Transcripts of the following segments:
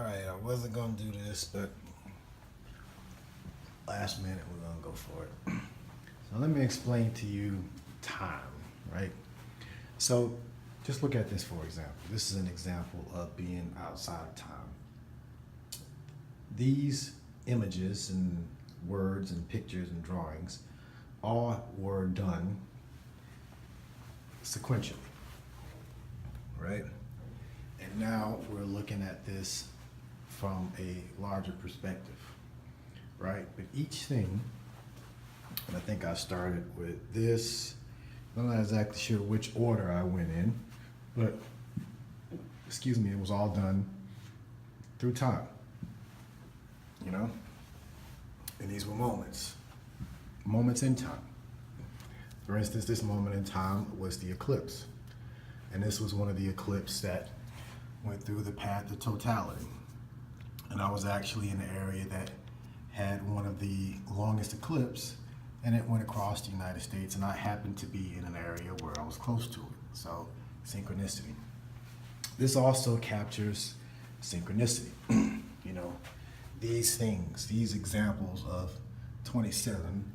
Alright, I wasn't gonna do this, but last minute we're gonna go for it. So let me explain to you time, right? So just look at this for example. This is an example of being outside of time. These images and words and pictures and drawings all were done sequentially, right? And now we're looking at this from a larger perspective, right? But each thing, and I think I started with this, I'm not exactly sure which order I went in, but excuse me, it was all done through time, you know? And these were moments in time. For instance, this moment in time was the eclipse. And this was one of the eclipses that went through the path of totality. And I was actually in the area that had one of the longest eclipses, and it went across the United States, and I happened to be in an area where I was close to it. So, synchronicity. This also captures synchronicity. You know, these things, these examples of 27,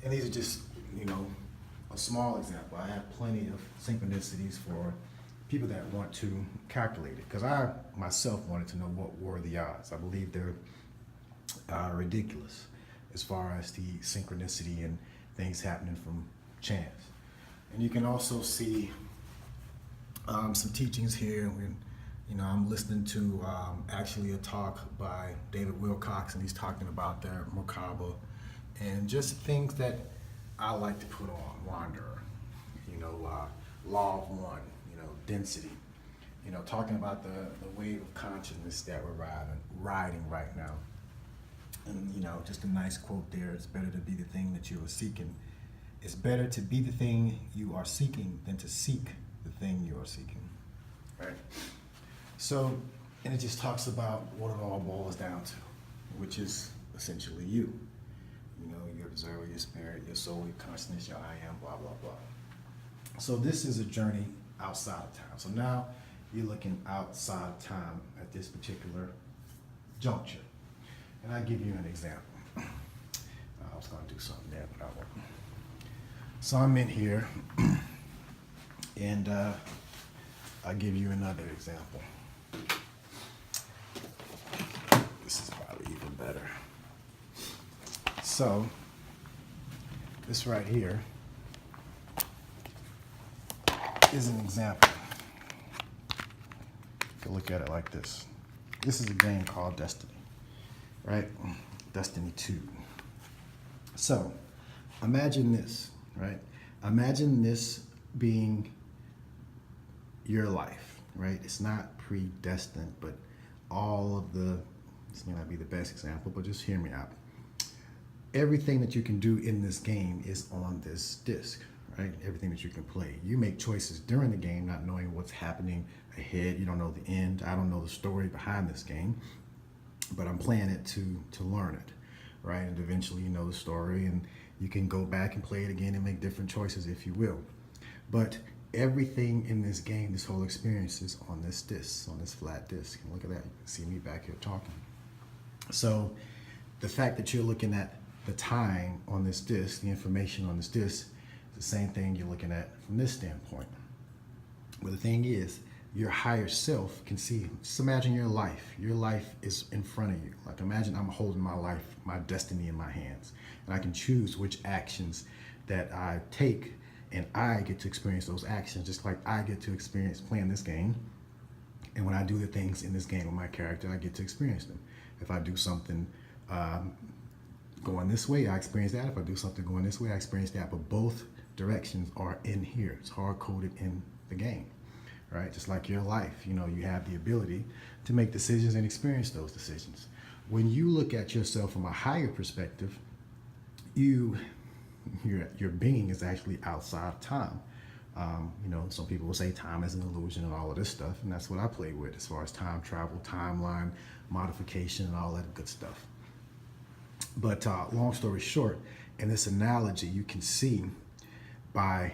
and these are just, you know, a small example. I have plenty of synchronicities for people that want to calculate it, because I myself wanted to know what were the odds. I believe they're ridiculous as far as the synchronicity and things happening from chance. And you can also see some teachings here. When, you know, I'm listening to actually a talk by David Wilcox, and he's talking about their Merkaba and just things that I like to put on. Wanderer, you know, law of one, you know, density, you know, talking about the wave of consciousness that we're riding right now. And, you know, just a nice quote there: it's better to be the thing that you are seeking. It's better to be the thing you are seeking than to seek the thing you are seeking, right? So, and it just talks about what it all boils down to, which is essentially you. You know, your observer, your spirit, your soul, your consciousness, your I am, blah, blah, blah. So this is a journey outside of time. So now you're looking outside of time at this particular juncture. And I'll give you an example. I was going to do something there, but I won't. So I'm in here, and I'll give you another example. This is probably even better. So, this right here is an example. You can look at it like this. This is a game called Destiny, right? Destiny 2. So, imagine this, right? Imagine this being your life, right? It's not predestined, but all of this may not be the best example, but just hear me out. Everything that you can do in this game is on this disc, right? Everything that you can play. You make choices during the game, not knowing what's happening ahead. You don't know the end. I don't know the story behind this game, but I'm playing it to learn it, right? And eventually you know the story, and you can go back and play it again and make different choices if you will. But everything in this game, this whole experience is on this disc, on this flat disc. And look at that. You can see me back here talking. So the fact that you're looking at the time on this disc, the information on this disc, is the same thing you're looking at from this standpoint. But the thing is, your higher self can see. Just imagine your life. Your life is in front of you. Like, imagine I'm holding my life, my destiny in my hands, and I can choose which actions that I take, and I get to experience those actions, just like I get to experience playing this game. And when I do the things in this game with my character, I get to experience them. If I do something going this way, I experience that. If I do something going this way, I experience that. But both directions are in here. It's hard-coded in the game, right? Just like your life, you know, you have the ability to make decisions and experience those decisions. When you look at yourself from a higher perspective, your being is actually outside of time. You know, some people will say time is an illusion and all of this stuff, and that's what I play with as far as time travel, timeline, modification, and all that good stuff. But long story short, in this analogy, you can see by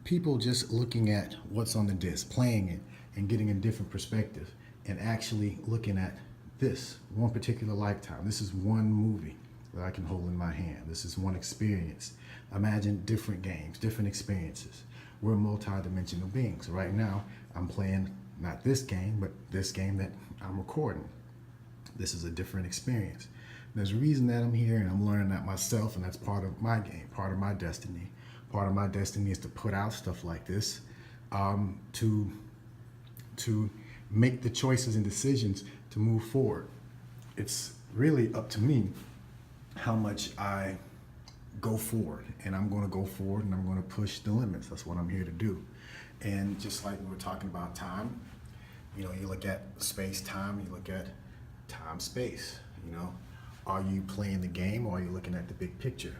people just looking at what's on the disc, playing it, and getting a different perspective, and actually looking at this one particular lifetime. This is one movie that I can hold in my hand. This is one experience. Imagine different games, different experiences. We're multi-dimensional beings. Right now, I'm playing not this game, but this game that I'm recording. This is a different experience. There's a reason that I'm here, and I'm learning that myself, and that's part of my game, part of my destiny. Part of my destiny is to put out stuff like this, to make the choices and decisions to move forward. It's really up to me how much I go forward, and I'm going to go forward, and I'm going to push the limits. That's what I'm here to do. And just like we were talking about time, you know, you look at space-time, you look at time-space, you know. Are you playing the game, or are you looking at the big picture?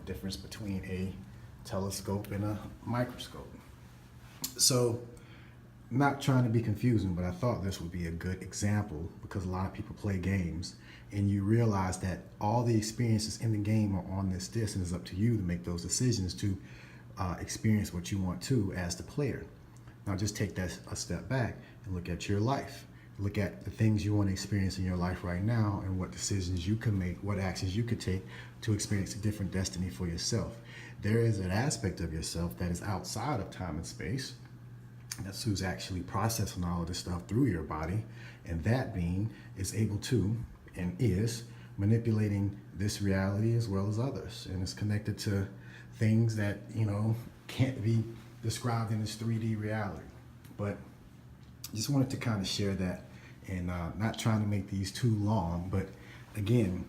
Difference between a telescope and a microscope. So, not trying to be confusing, but I thought this would be a good example, because a lot of people play games and you realize that all the experiences in the game are on this disc, and it's up to you to make those decisions to experience what you want to as the player. Now just take that a step back and look at your life. Look at the things you want to experience in your life right now, and what decisions you can make, what actions you could take to experience a different destiny for yourself. There is an aspect of yourself that is outside of time and space. That's who's actually processing all of this stuff through your body, and that being is able to and is manipulating this reality as well as others, and it's connected to things that, you know, can't be described in this 3D reality. But just wanted to kind of share that, and not trying to make these too long, but again,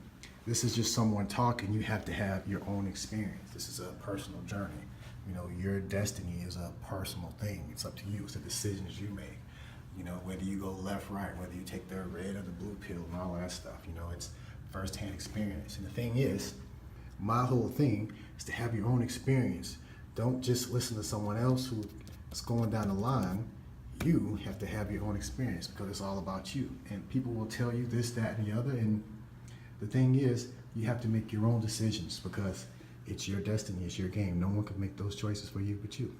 this is just someone talking. You have to have your own experience. This is a personal journey. You know, your destiny is a personal thing. It's up to you. It's the decisions you make. You know, whether you go left, right, whether you take the red or the blue pill and all that stuff. You know, it's firsthand experience. And the thing is, my whole thing is to have your own experience. Don't just listen to someone else who is going down the line. You have to have your own experience, because it's all about you. And people will tell you this, that, and the other. And the thing is, you have to make your own decisions, because it's your destiny, it's your game. No one can make those choices for you but you.